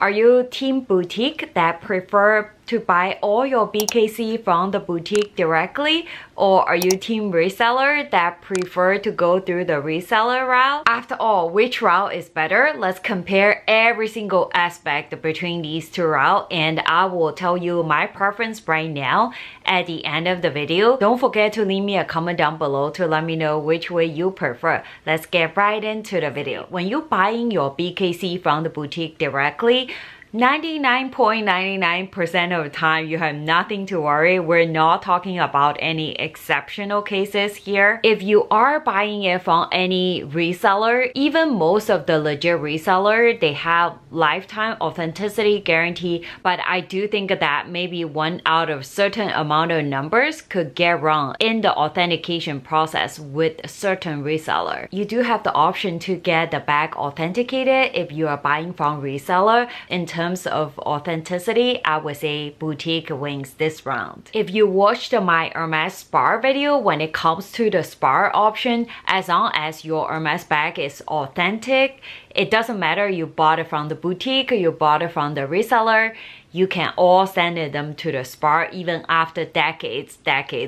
Are you team boutique that prefer to buy all your BKC from the boutique directly? Or are you team reseller that prefer to go through the reseller route? After all, which route is better? Let's compare every single aspect between these two routes, and I will tell you my preference right now at the end of the video. Don't forget to leave me a comment down below to let me know which way you prefer. Let's get right into the video. When you're buying your BKC from the boutique directly, 99.99% of the time you have nothing to worry. We're not talking about any exceptional cases here. If you are buying it from any reseller, even most of the legit reseller, they have lifetime authenticity guarantee, but I do think that maybe one out of certain amount of numbers could get wrong in the authentication process with certain reseller. You do have the option to get the bag authenticated if you are buying from reseller. In terms of authenticity, I would say boutique wins this round. If you watched my Hermes Spar video, when it comes to the Spar option, as long as your Hermes bag is authentic, it doesn't matter you bought it from the boutique or you bought it from the reseller, you can all send them to the Spar even after decades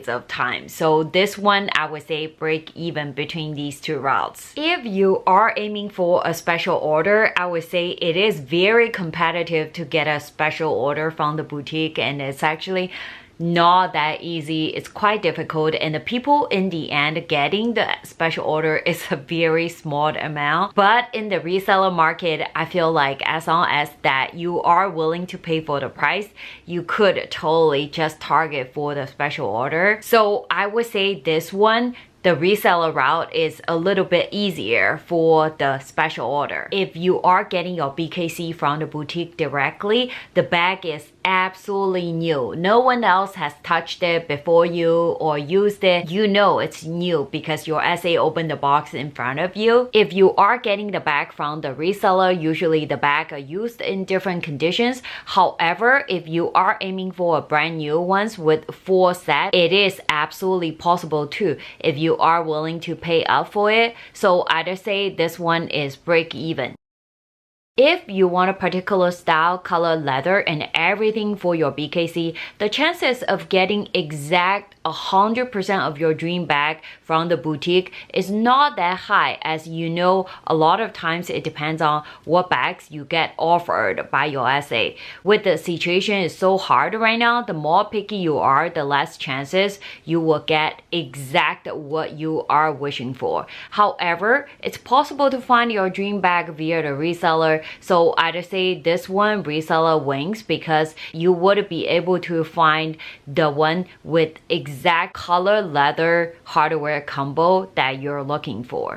of time. So this one, I would say break even between these two routes. If you are aiming for a special order, I would say it is very competitive to get a special order from the boutique, and it's actually not that easy. It's quite difficult, and the people in the end getting the special order is a very small amount. But in the reseller market, I feel like as long as that you are willing to pay for the price, you could totally just target for the special order. So I would say this one, the reseller route, is a little bit easier for the special order. If you are getting your BKC from the boutique directly, the bag is absolutely new. No one else has touched it before you or used it. You know it's new because your SA opened the box in front of you. If you are getting the bag from the reseller, usually the bag are used in different conditions. However, if you are aiming for a brand new ones with full set, it is absolutely possible too if you are willing to pay up for it. So I'd say this one is break even. If you want a particular style, color, leather, and everything for your BKC, the chances of getting exact 100% of your dream bag from the boutique is not that high. As you know, a lot of times it depends on what bags you get offered by your SA. With the situation is so hard right now, the more picky you are, the less chances you will get exact what you are wishing for. However, it's possible to find your dream bag via the reseller. So I'd say this one, reseller wins, because you would be able to find the one with exact color, leather, hardware combo that you're looking for.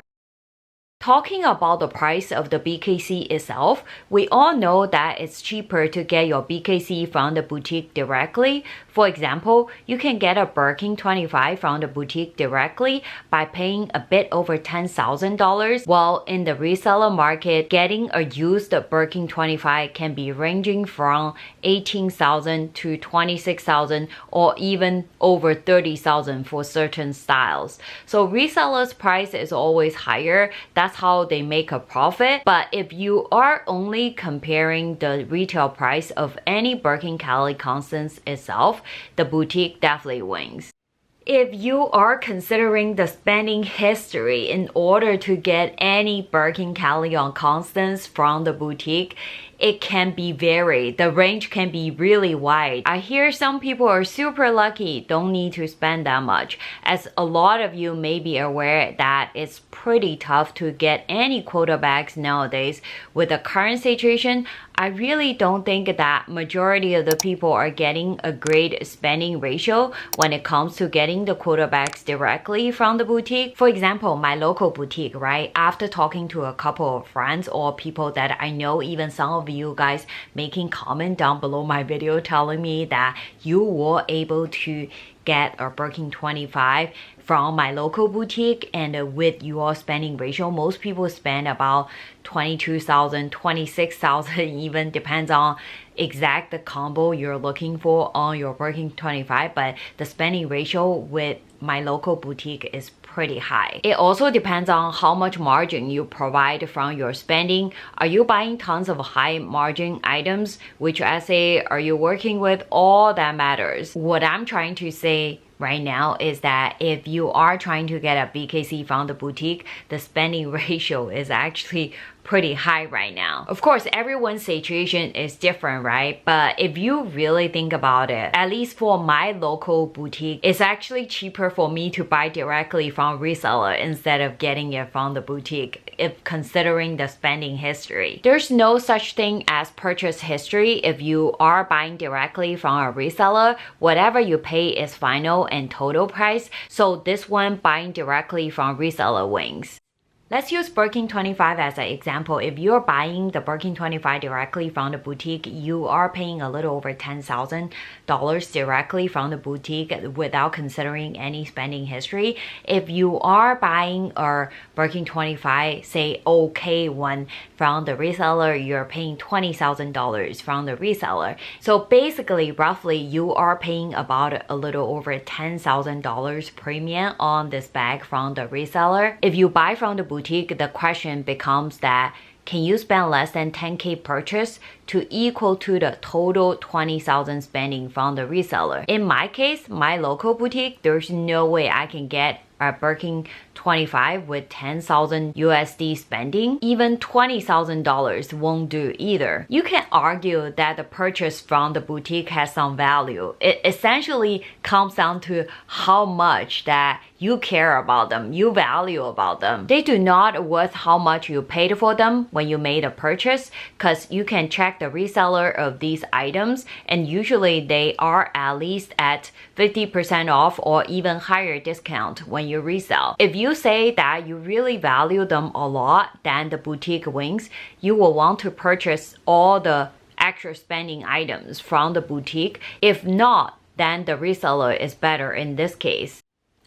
Talking about the price of the BKC itself, we all know that it's cheaper to get your BKC from the boutique directly. For example, you can get a BIRKIN 25 from the boutique directly by paying a bit over $10,000, while in the reseller market, getting a used BIRKIN 25 can be ranging from $18,000 to $26,000 or even over $30,000 for certain styles. So resellers' price is always higher. That's how they make a profit. But if you are only comparing the retail price of any BIRKIN Cali Constance itself, the boutique definitely wins. If you are considering the spending history in order to get any BIRKIN Cali on Constance from the boutique, it can be varied. The range can be really wide. I hear some people are super lucky, don't need to spend that much. As a lot of you may be aware that it's pretty tough to get any quota bags nowadays. With the current situation, I really don't think that majority of the people are getting a great spending ratio when it comes to getting the quota bags directly from the boutique. For example, my local boutique, right? After talking to a couple of friends or people that I know, even some of you guys making comment down below my video telling me that you were able to get a BIRKIN 25 from my local boutique, and with your spending ratio, most people spend about $22,000, $26,000, even depends on exact the combo you're looking for on your BIRKIN 25. But the spending ratio with my local boutique is pretty high. It also depends on how much margin you provide from your spending. Are you buying tons of high margin items? Which SA are you working with? All that matters. What I'm trying to say right now is that if you are trying to get a BKC from the boutique, the spending ratio is actually pretty high right now. Of course, everyone's situation is different, right? But if you really think about it, at least for my local boutique, it's actually cheaper for me to buy directly from reseller instead of getting it from the boutique, if considering the spending history. There's no such thing as purchase history. If you are buying directly from a reseller, whatever you pay is final and total price. So this one, buying directly from reseller wins. Let's use BIRKIN 25 as an example. If you're buying the BIRKIN 25 directly from the boutique, you are paying a little over $10,000 directly from the boutique without considering any spending history. If you are buying a BIRKIN 25, say okay one from the reseller, you're paying $20,000 from the reseller. So basically, roughly, you are paying about a little over $10,000 premium on this bag from the reseller. If you buy from the boutique, the question becomes that can you spend less than 10K purchase to equal to the total 20,000 spending from the reseller? In my case, my local boutique, there's no way I can get a BIRKIN 25 with 10,000 USD spending. Even $20,000 won't do either. You can argue that the purchase from the boutique has some value. It essentially comes down to how much that you care about them, you value about them. They do not worth how much you paid for them when you made a purchase, because you can check the reseller of these items and usually they are at least at 50% off or even higher discount when you resell. If you say that you really value them a lot, then the boutique wins. You will want to purchase all the extra spending items from the boutique. If not, then the reseller is better in this case.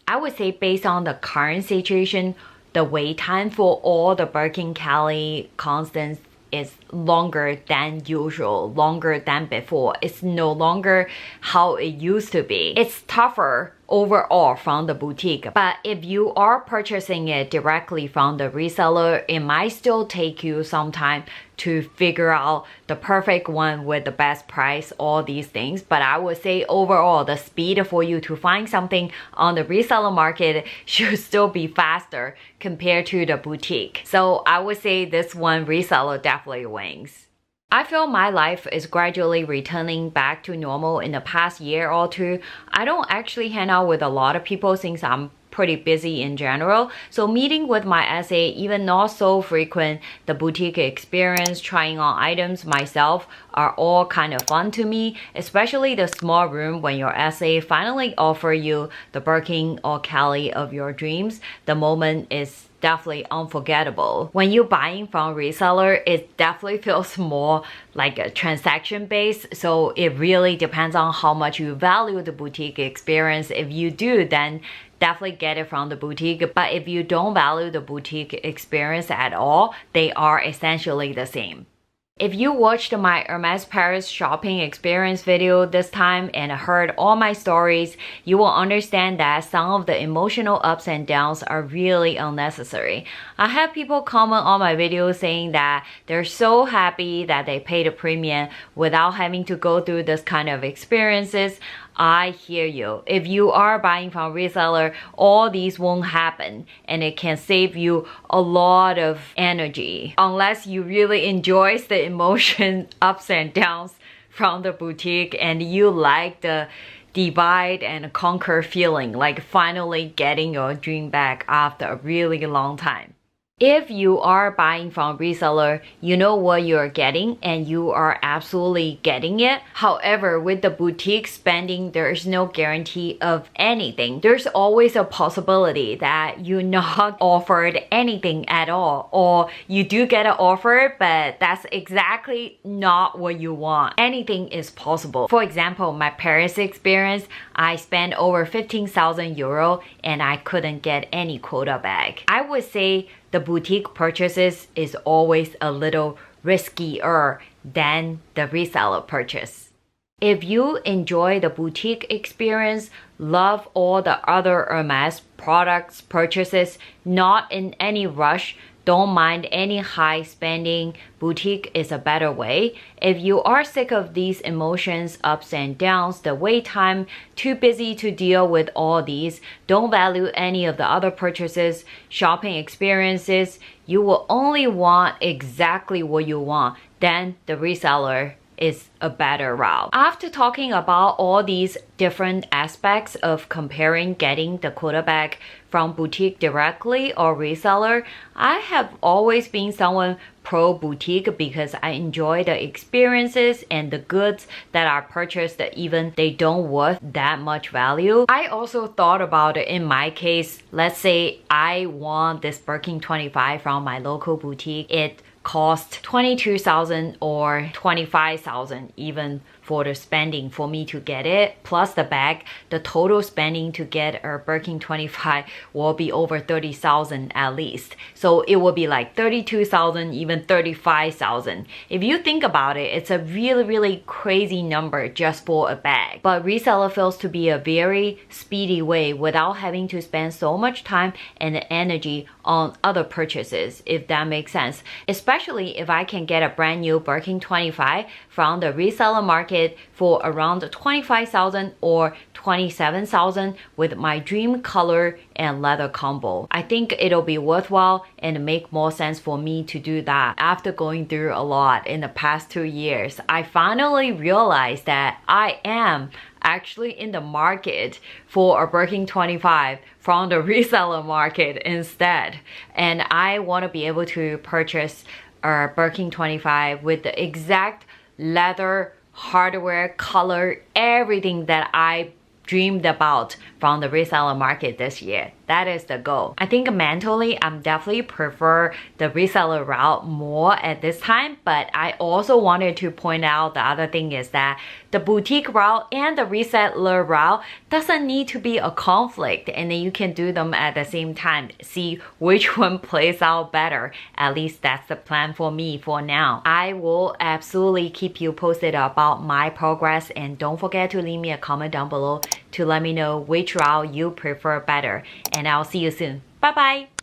I would say based on the current situation, the wait time for all the BIRKIN, Kelly, Constance is longer than usual, longer than before. It's no longer how it used to be. It's tougher overall from the boutique. But if you are purchasing it directly from the reseller, it might still take you some time to figure out the perfect one with the best price, all these things. But I would say overall, the speed for you to find something on the reseller market should still be faster compared to the boutique. So I would say this one reseller definitely wins. I feel my life is gradually returning back to normal in the past year or two. I don't actually hang out with a lot of people since I'm pretty busy in general. So meeting with my SA, even not so frequent, the boutique experience, trying on items myself are all kind of fun to me, especially the small room when your SA finally offer you the BIRKIN or Kelly of your dreams. The moment is definitely unforgettable. When you're buying from reseller, it definitely feels more like a transaction based. So it really depends on how much you value the boutique experience. If you do, then definitely get it from the boutique. But if you don't value the boutique experience at all, they are essentially the same. If you watched my Hermes Paris shopping experience video this time and heard all my stories, you will understand that some of the emotional ups and downs are really unnecessary. I have people comment on my video saying that they're so happy that they paid a premium without having to go through this kind of experiences. I hear you. If you are buying from reseller, all these won't happen and it can save you a lot of energy. Unless you really enjoy the emotion ups and downs from the boutique and you like the divide and conquer feeling, like finally getting your dream back after a really long time. If you are buying from reseller, you know what you're getting and you are absolutely getting it. However, with the boutique spending, there is no guarantee of anything. There's always a possibility that you're not offered anything at all, or you do get an offer, but that's exactly not what you want. Anything is possible. For example, my Paris experience, I spent over 15,000 euro and I couldn't get any quota back. I would say the boutique purchases is always a little riskier than the reseller purchase. If you enjoy the boutique experience, love all the other Hermes products, purchases, not in any rush, don't mind any high spending, boutique is a better way. If you are sick of these emotions, ups and downs, the wait time, too busy to deal with all these, don't value any of the other purchases, shopping experiences, you will only want exactly what you want, then the reseller is a better route. After talking about all these different aspects of comparing getting the quota bag from boutique directly or reseller, I have always been someone pro boutique because I enjoy the experiences and the goods that are purchased that even they don't worth that much value. I also thought about it in my case. Let's say I want this BIRKIN 25 from my local boutique. It cost 22,000 or 25,000 even for the spending for me to get it, plus the bag. The total spending to get a BIRKIN 25 will be over 30,000 at least. So it will be like 32,000, even 35,000. If you think about it, it's a really crazy number just for a bag. But reseller feels to be a very speedy way without having to spend so much time and energy on other purchases, if that makes sense. Especially if I can get a brand new BIRKIN 25 from the reseller market for around 25,000 or 27,000 with my dream color and leather combo. I think it'll be worthwhile and make more sense for me to do that. After going through a lot in the past 2 years, I finally realized that I am actually in the market for a BIRKIN 25 from the reseller market instead. And I want to be able to purchase a BIRKIN 25 with the exact leather, hardware, color, everything that I dreamed about from the reseller market this year. That is the goal. I think mentally, I'm definitely prefer the reseller route more at this time, but I also wanted to point out the other thing is that the boutique route and the reseller route doesn't need to be a conflict, and then you can do them at the same time. See which one plays out better. At least that's the plan for me for now. I will absolutely keep you posted about my progress, and don't forget to leave me a comment down below to let me know which route you prefer better. And I'll see you soon. Bye bye!